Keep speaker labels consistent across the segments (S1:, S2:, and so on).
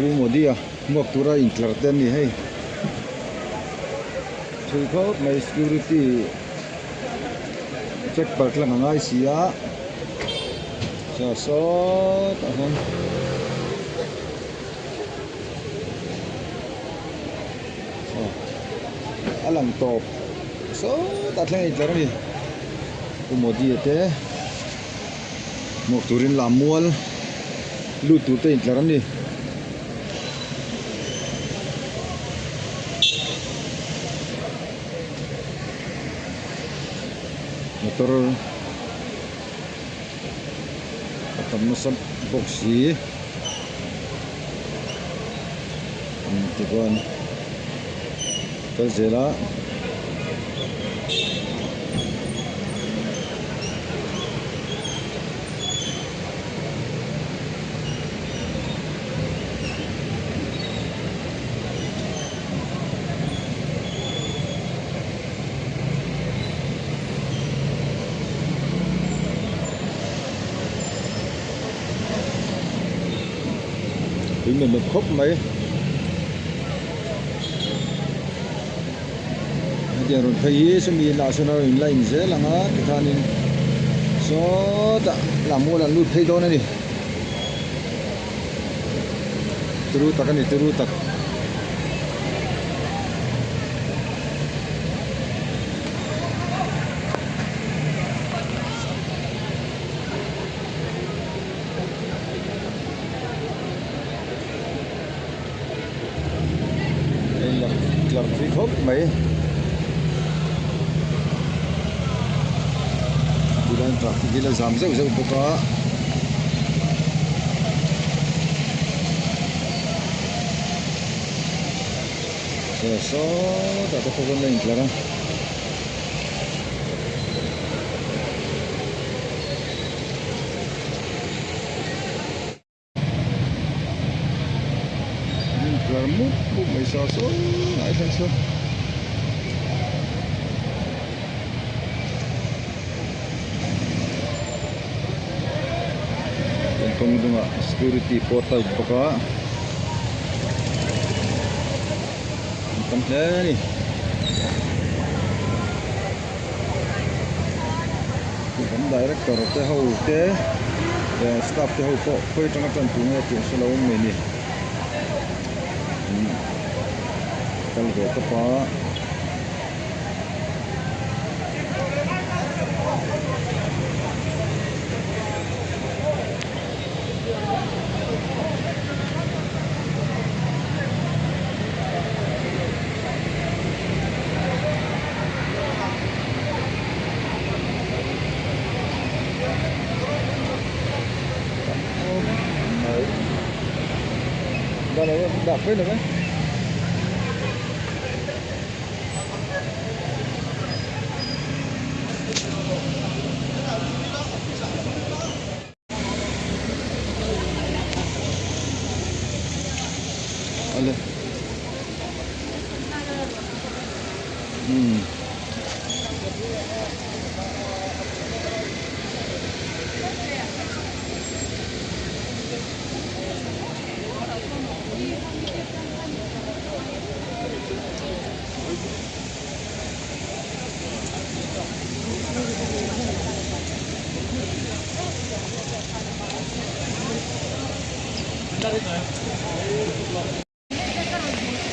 S1: modia ngok tura inklar ten ni hei thui khop mai security check part lang ngai sia sa so ta hon alang top so ta thleng inklar ni modia te ngok turin lamual lu tu te inklar ni motor atam nasab boxi tikon kalzela mình một khúc mấy giờ rồi thấy số mi là số nào lên dễ là ngã cái thằng này số đã làm mua là lút thấy đó này từ tắc cái này từ tắc làm phi khốc mấy đi lên trạm thì là giảm dâu dâu bốc cá rồi số đã có con lên là múc mấy sao số lại thành số công dung security portal baka tâm thế đi cũng director te hậu te staff te hậu po phơi trong trận tụng nghe chuyện số lâu mình đi kalau dia tepat dah phê được đấy. Aleh.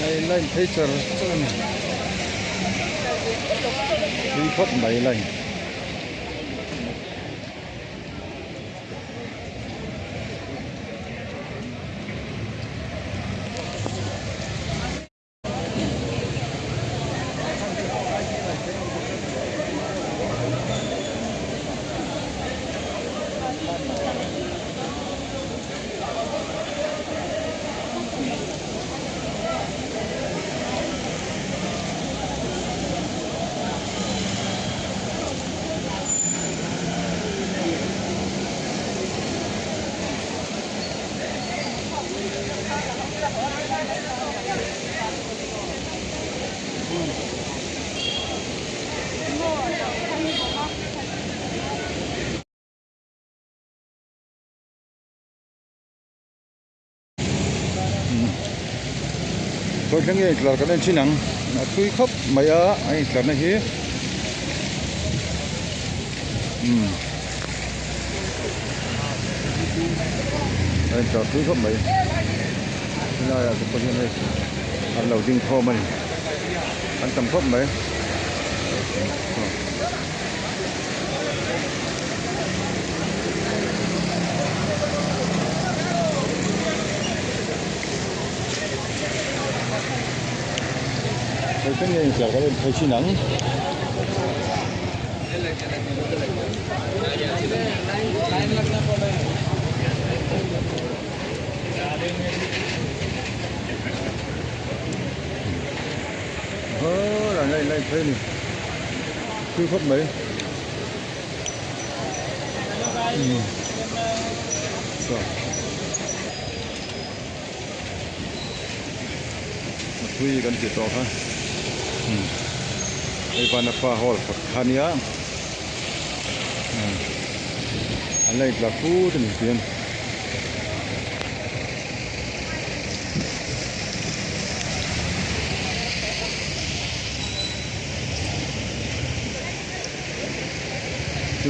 S1: Đây lên thấy chờ này đi thoát bảy lên thôi cái nghe là cái lên chi nắng thui khóc mấy anh là này hi đây cho thui khóc mấy đây là cái con này ăn lẩu tinh thô mà ăn tầm khóc mấy cái nghe là cái lên thấy chi nắng là này thấy này cứ khóc mấy thui kan ti to ha ai bana pa hol khania alai la fu tin pian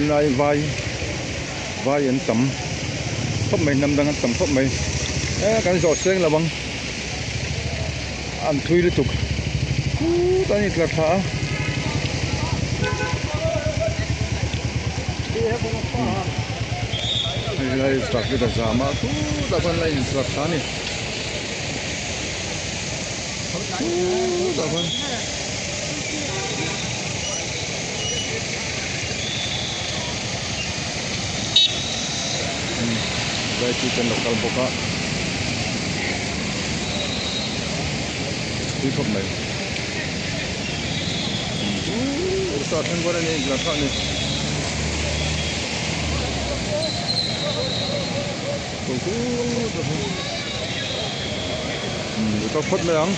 S1: lai vai an tam khop mai nam dang an tam khop mai kan zo seng la bang an thui le tuk tani tla tha lai start le da zama tu da ban lai tla tha ni da ban dai chicken local boka đi khóc này sao thân qua đây này là sao này có phốt mấy ông